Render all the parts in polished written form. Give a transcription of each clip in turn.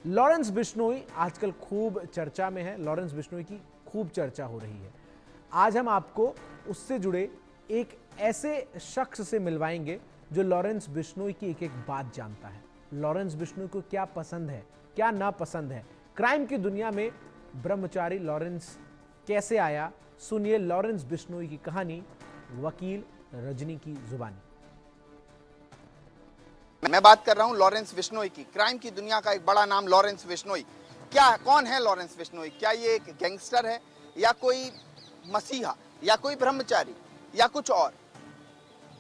Lawrence Bishnoi आजकल खूब चर्चा में है। लॉरेंस बिश्नोई की खूब चर्चा हो रही है। आज हम आपको उससे जुड़े एक ऐसे शख्स से मिलवाएंगे जो लॉरेंस बिश्नोई की एक एक बात जानता है। लॉरेंस बिश्नोई को क्या पसंद है, क्या नापसंद है, क्राइम की दुनिया में ब्रह्मचारी लॉरेंस कैसे आया, सुनिए लॉरेंस बिश्नोई की कहानी वकील रजनी की जुबानी। मैं बात कर रहा हूं लॉरेंस बिश्नोई की। क्राइम की दुनिया का एक बड़ा नाम लॉरेंस बिश्नोई। कौन है लॉरेंस बिश्नोई? क्या ये एक गैंगस्टर है या कोई मसीहा या कोई ब्रह्मचारी या कुछ और?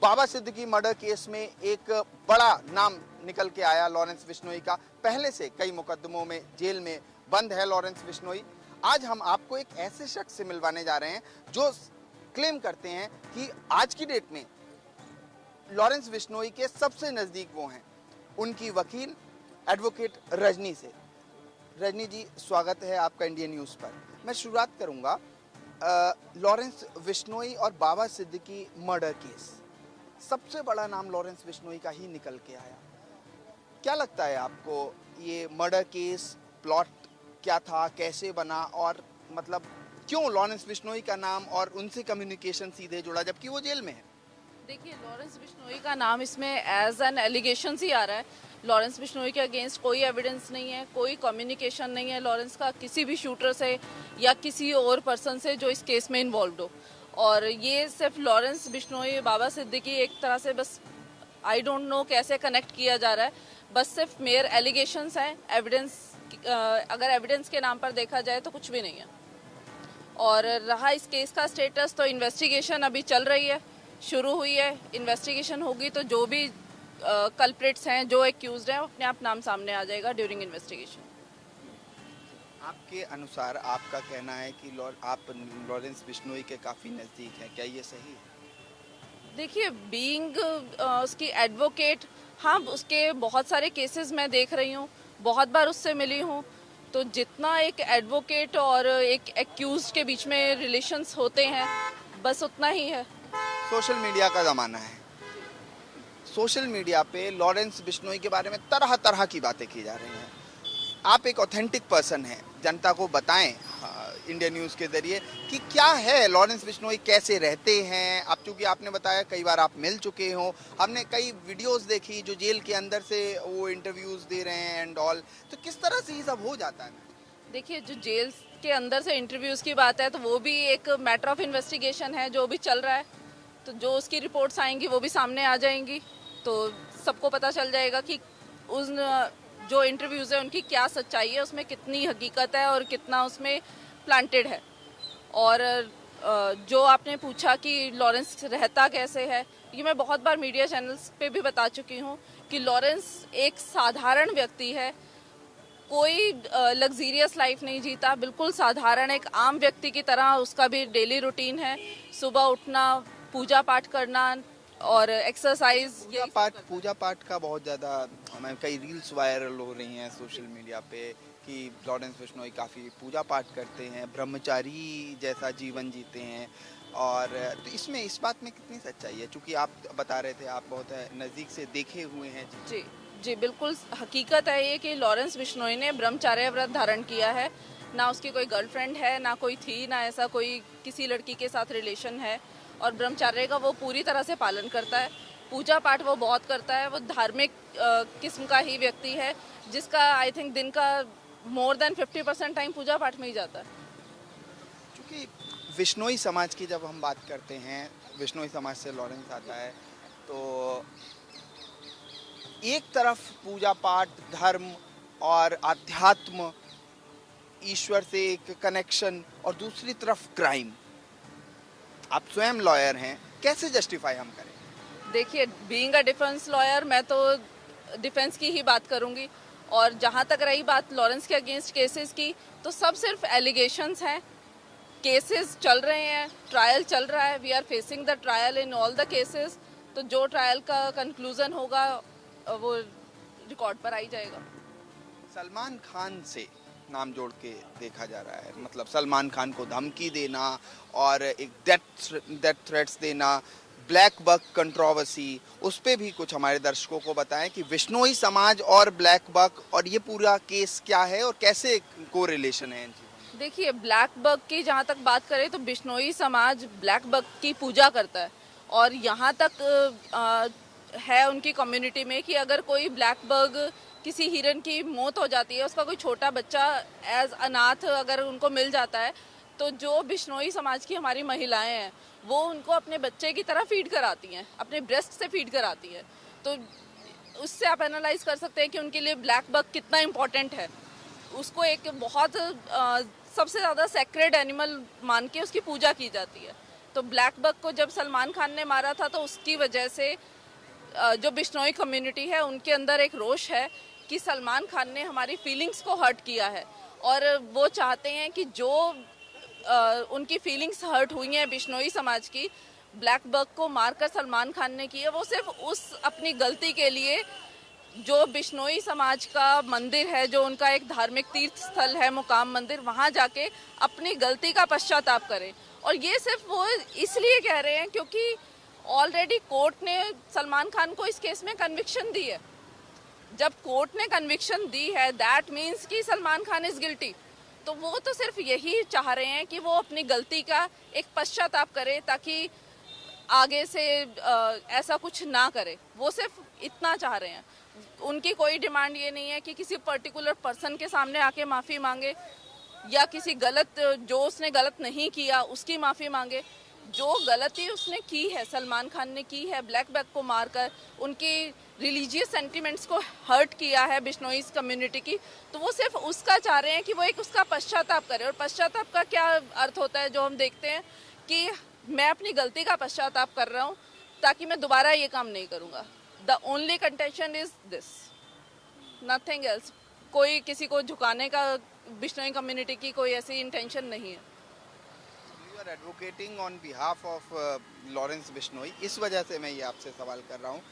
बाबा सिद्दीकी मर्डर केस में एक बड़ा नाम निकल के आया लॉरेंस बिश्नोई का। पहले से कई मुकदमों में जेल में बंद है लॉरेंस बिश्नोई। आज हम आपको एक ऐसे शख्स से मिलवाने जा रहे हैं जो क्लेम करते हैं कि आज की डेट में लॉरेंस बिश्नोई के सबसे नजदीक वो हैं, उनकी वकील एडवोकेट रजनी से। रजनी जी, स्वागत है आपका इंडियन न्यूज़ पर। मैं शुरुआत करूंगा लॉरेंस बिश्नोई और बाबा सिद्दीकी मर्डर केस। सबसे बड़ा नाम लॉरेंस बिश्नोई का ही निकल के आया। क्या लगता है आपको, ये मर्डर केस प्लॉट क्या था, कैसे बना, और मतलब क्यों लॉरेंस बिश्नोई का नाम और उनसे कम्युनिकेशन सीधे जुड़ा जबकि वो जेल में है? देखिए, लॉरेंस बिश्नोई का नाम इसमें एज एन एलिगेशन ही आ रहा है। लॉरेंस बिश्नोई के अगेंस्ट कोई एविडेंस नहीं है, कोई कम्युनिकेशन नहीं है लॉरेंस का किसी भी शूटर से या किसी और पर्सन से जो इस केस में इन्वॉल्व हो। और ये सिर्फ लॉरेंस बिश्नोई बाबा सिद्दीकी एक तरह से बस आई डोंट नो कैसे कनेक्ट किया जा रहा है। बस सिर्फ मेयर एलिगेशंस हैं। एविडेंस अगर एविडेंस के नाम पर देखा जाए तो कुछ भी नहीं है। और रहा इस केस का स्टेटस, तो इन्वेस्टिगेशन अभी चल रही है, शुरू हुई है। इन्वेस्टिगेशन होगी तो जो भी कल्प्रिट्स हैं, जो एक्यूज्ड हैं, अपने आप नाम सामने आ जाएगा ड्यूरिंग इन्वेस्टिगेशन। आपके अनुसार आपका कहना है कि आप लॉरेंस बिश्नोई के काफ़ी नज़दीक हैं, क्या ये सही है? देखिए, बीइंग उसकी एडवोकेट, हाँ, उसके बहुत सारे केसेस मैं देख रही हूँ, बहुत बार उससे मिली हूँ। तो जितना एक एडवोकेट और एक एक्यूज्ड के बीच में रिलेशंस होते हैं, बस उतना ही है। सोशल मीडिया का ज़माना है। सोशल मीडिया पे लॉरेंस बिश्नोई के बारे में तरह तरह की बातें की जा रही हैं। आप एक ऑथेंटिक पर्सन हैं, जनता को बताएं इंडियन न्यूज़ के ज़रिए कि क्या है लॉरेंस बिश्नोई, कैसे रहते हैं। अब चूँकि आपने बताया कई बार आप मिल चुके हो, हमने कई वीडियोस देखी जो जेल के अंदर से वो इंटरव्यूज़ दे रहे हैं एंड ऑल, तो किस तरह से ये सब हो जाता है? देखिए, जो जेल के अंदर से इंटरव्यूज़ की बात है तो वो भी एक मैटर ऑफ इन्वेस्टिगेशन है जो भी चल रहा है। तो जो उसकी रिपोर्ट्स आएंगी वो भी सामने आ जाएंगी, तो सबको पता चल जाएगा कि उन जो इंटरव्यूज़ है उनकी क्या सच्चाई है, उसमें कितनी हकीकत है और कितना उसमें प्लांटेड है। और जो आपने पूछा कि लॉरेंस रहता कैसे है, ये मैं बहुत बार मीडिया चैनल्स पे भी बता चुकी हूँ कि लॉरेंस एक साधारण व्यक्ति है। कोई लग्जीरियस लाइफ नहीं जीता, बिल्कुल साधारण एक आम व्यक्ति की तरह उसका भी डेली रूटीन है। सुबह उठना, पूजा पाठ करना और एक्सरसाइज। पूजा पाठ का बहुत ज़्यादा कई रील्स वायरल हो रही हैं सोशल मीडिया पे कि लॉरेंस बिश्नोई काफ़ी पूजा पाठ करते हैं, ब्रह्मचारी जैसा जीवन जीते हैं। और तो इसमें इस बात में कितनी सच्चाई है, चूँकि आप बता रहे थे आप बहुत नज़दीक से देखे हुए हैं? जी जी, बिल्कुल हकीकत है ये कि लॉरेंस बिश्नोई ने ब्रह्मचर्य व्रत धारण किया है। ना उसकी कोई गर्लफ्रेंड है, ना कोई थी, ना ऐसा कोई किसी लड़की के साथ रिलेशन है। और ब्रह्मचर्य का वो पूरी तरह से पालन करता है। पूजा पाठ वो बहुत करता है। वो धार्मिक किस्म का ही व्यक्ति है जिसका आई थिंक दिन का मोर देन 50% टाइम पूजा पाठ में ही जाता है। क्योंकि बिश्नोई समाज की जब हम बात करते हैं, बिश्नोई समाज से लॉरेंस आता है, तो एक तरफ पूजा पाठ, धर्म और अध्यात्म, ईश्वर से एक कनेक्शन, और दूसरी तरफ क्राइम। आप स्वयं लॉयर हैं, कैसे जस्टिफाई हम करें? देखिए, बीइंग अ डिफेंस लॉयर, मैं तो डिफेंस की ही बात करूंगी। और जहां तक रही बात लॉरेंस के अगेंस्ट केसेस की, तो सब सिर्फ एलिगेशंस हैं। केसेस चल रहे हैं, ट्रायल चल रहा है, we are facing the trial in all the cases. तो जो ट्रायल का कंक्लूजन होगा वो रिकॉर्ड पर आई जाएगा। सलमान खान से नाम जोड़ के देखा जा रहा है, मतलब सलमान खान को धमकी देना और एक डेथ थ्रेट्स देना, ब्लैक बक कंट्रोवर्सी, उस पे भी कुछ हमारे दर्शकों को बताएं कि विश्नोई समाज और ब्लैक बक और ये पूरा केस क्या है और कैसे को रिलेशन है इनकी। देखिए, ब्लैक बग की जहाँ तक बात करें तो बिश्नोई समाज ब्लैक बग की पूजा करता है और यहाँ तक है उनकी कम्युनिटी में कि अगर कोई ब्लैक बग किसी हिरन की मौत हो जाती है, उसका कोई छोटा बच्चा एज अनाथ अगर उनको मिल जाता है, तो जो बिश्नोई समाज की हमारी महिलाएं हैं वो उनको अपने बच्चे की तरह फीड कराती हैं, अपने ब्रेस्ट से फीड कराती हैं। तो उससे आप एनालाइज कर सकते हैं कि उनके लिए ब्लैक बग कितना इम्पोर्टेंट है। उसको एक बहुत सबसे ज़्यादा सेक्रेड एनिमल मान के उसकी पूजा की जाती है। तो ब्लैक बग को जब सलमान खान ने मारा था तो उसकी वजह से जो बिश्नोई कम्युनिटी है उनके अंदर एक रोष है कि सलमान खान ने हमारी फीलिंग्स को हर्ट किया है और वो चाहते हैं कि जो उनकी फीलिंग्स हर्ट हुई हैं बिश्नोई समाज की, ब्लैक बग को मारकर सलमान खान ने की है, वो सिर्फ उस अपनी गलती के लिए जो बिश्नोई समाज का मंदिर है, जो उनका एक धार्मिक तीर्थ स्थल है मुकाम मंदिर, वहाँ जाके अपनी गलती का पश्चाताप करें। और ये सिर्फ वो इसलिए कह रहे हैं क्योंकि ऑलरेडी कोर्ट ने सलमान खान को इस केस में कन्विक्शन दी है। जब कोर्ट ने कन्विक्शन दी है दैट मीन्स कि सलमान खान इज गिल्टी। तो वो तो सिर्फ यही चाह रहे हैं कि वो अपनी गलती का एक पश्चाताप करे ताकि आगे से ऐसा कुछ ना करे। वो सिर्फ इतना चाह रहे हैं। उनकी कोई डिमांड ये नहीं है कि किसी पर्टिकुलर पर्सन के सामने आके माफ़ी मांगे या किसी गलत जो उसने गलत नहीं किया उसकी माफ़ी मांगे। जो गलती उसने की है, सलमान खान ने की है ब्लैक बग को मारकर उनकी रिलीजियस सेंटिमेंट्स को हर्ट किया है बिश्नोई कम्युनिटी की, तो वो सिर्फ उसका चाह रहे हैं कि वो एक उसका पश्चाताप करे। और पश्चाताप का क्या अर्थ होता है जो हम देखते हैं कि मैं अपनी गलती का पश्चाताप कर रहा हूँ ताकि मैं दोबारा ये काम नहीं करूँगा। The only contention is this, nothing else. कोई किसी को झुकाने का बिश्नोई कम्युनिटी की कोई ऐसी इंटेंशन नहीं है। You are advocating on behalf of Lawrence Bishnoi, इस वजह से मैं ये आपसे सवाल कर रहा हूँ,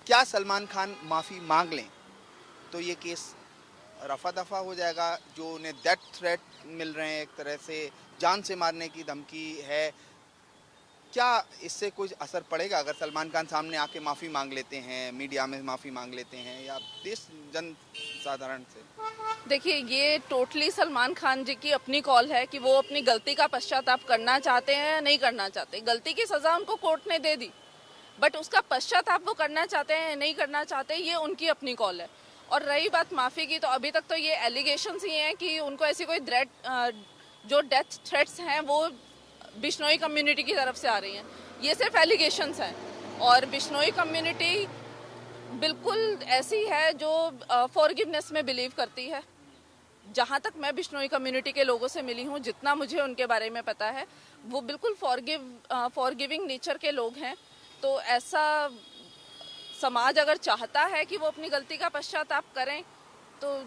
क्या सलमान खान माफ़ी मांग लें तो ये केस रफा दफा हो जाएगा? जो उन्हें डेथ थ्रेट मिल रहे हैं, एक तरह से जान से मारने की धमकी है, क्या इससे कुछ असर पड़ेगा अगर सलमान खान सामने आके माफ़ी मांग लेते हैं, मीडिया में माफ़ी मांग लेते हैं या देश जन साधारण से? देखिए, ये टोटली सलमान खान जी की अपनी कॉल है कि वो अपनी गलती का पश्चाताप करना चाहते हैं या नहीं करना चाहते। गलती की सज़ा उनको कोर्ट ने दे दी, बट उसका पश्चाताप वो करना चाहते हैं या नहीं करना चाहते, ये उनकी अपनी कॉल है। और रही बात माफ़ी की, तो अभी तक तो ये एलिगेशंस ही हैं कि उनको ऐसी कोई जो डेथ थ्रेट्स हैं वो बिश्नोई कम्युनिटी की तरफ से आ रही हैं। ये सिर्फ एलिगेशंस हैं और बिश्नोई कम्युनिटी बिल्कुल ऐसी है जो फॉरगिवनेस में बिलीव करती है। जहाँ तक मैं बिश्नोई कम्युनिटी के लोगों से मिली हूँ, जितना मुझे उनके बारे में पता है, वो बिल्कुल फॉरगिविंग नेचर के लोग हैं। तो ऐसा समाज अगर चाहता है कि वो अपनी गलती का पश्चाताप करें तो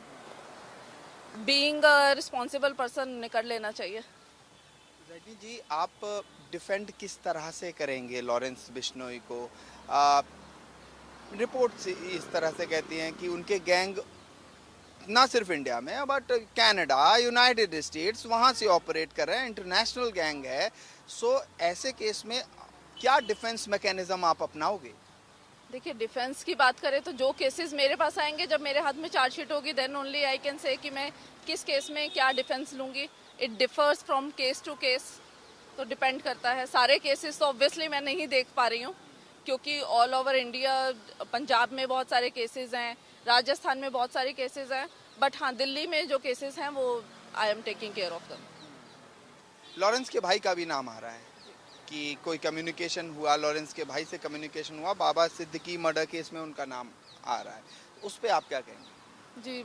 बीइंग अ रिस्पॉन्सिबल पर्सन उन्हें कर लेना चाहिए। रजनी जी, आप डिफेंड किस तरह से करेंगे लॉरेंस बिश्नोई को? रिपोर्ट्स इस तरह से कहती हैं कि उनके गैंग ना सिर्फ इंडिया में बट कनाडा, यूनाइटेड स्टेट्स, वहाँ से ऑपरेट कर रहे हैं, इंटरनेशनल गैंग है। सो ऐसे केस में क्या डिफेंस मैकेनिज्म आप अपनाओगे? देखिए, डिफेंस की बात करें तो जो केसेस मेरे पास आएंगे, जब मेरे हाथ में चार्जशीट होगी, then only I can say कि मैं किस केस में क्या डिफेंस लूँगी। It differs from case to case, तो डिपेंड करता है। सारे केसेस तो ऑब्वियसली मैं नहीं देख पा रही हूँ क्योंकि ऑल ओवर इंडिया, पंजाब में बहुत सारे केसेस हैं, राजस्थान में बहुत सारे केसेस हैं, बट हाँ, दिल्ली में जो केसेस हैं वो I am taking care of them. Lawrence के भाई का भी नाम आ रहा है कि कोई कम्युनिकेशन हुआ, लॉरेंस के भाई से कम्युनिकेशन हुआ, बाबा सिद्दीकी मर्डर केस में उनका नाम आ रहा है, उस पर आप क्या कहेंगे? जी,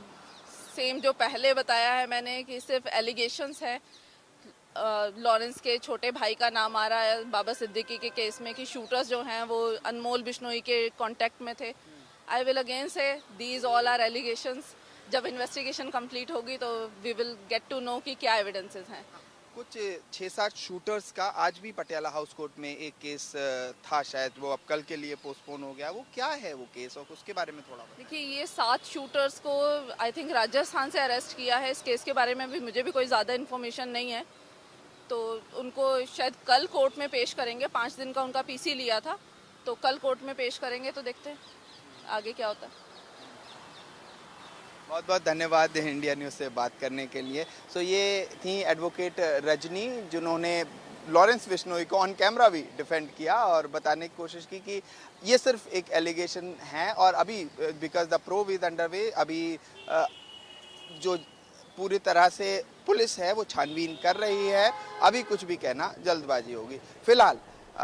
सेम जो पहले बताया है मैंने कि सिर्फ एलिगेशंस है। लॉरेंस के छोटे भाई का नाम आ रहा है बाबा सिद्दीकी के केस में कि शूटर्स जो हैं वो अनमोल बिश्नोई के कांटेक्ट में थे। I will again say these all are allegations. जब इन्वेस्टिगेशन कंप्लीट होगी तो we will get to know कि क्या एविडेंसेस हैं। कुछ 6-7 शूटर्स का आज भी पटियाला हाउस कोर्ट में एक केस था, शायद वो अब कल के लिए पोस्टपोन हो गया। वो क्या है वो केस और उसके बारे में थोड़ा बताइए। देखिए, ये 7 शूटर्स को आई थिंक राजस्थान से अरेस्ट किया है। इस केस के बारे में भी मुझे भी कोई ज़्यादा इन्फॉर्मेशन नहीं है। तो उनको शायद कल कोर्ट में पेश करेंगे। 5 दिन का उनका पीसी लिया था, तो कल कोर्ट में पेश करेंगे, तो देखते हैं आगे क्या होता है। बहुत बहुत धन्यवाद इंडिया न्यूज़ से बात करने के लिए। सो ये थी एडवोकेट रजनी, जिन्होंने लॉरेंस बिश्नोई को ऑन कैमरा भी डिफेंड किया और बताने की कोशिश की कि ये सिर्फ एक एलिगेशन है और अभी because the probe is under way, अभी जो पूरी तरह से पुलिस है वो छानबीन कर रही है, अभी कुछ भी कहना जल्दबाजी होगी। फिलहाल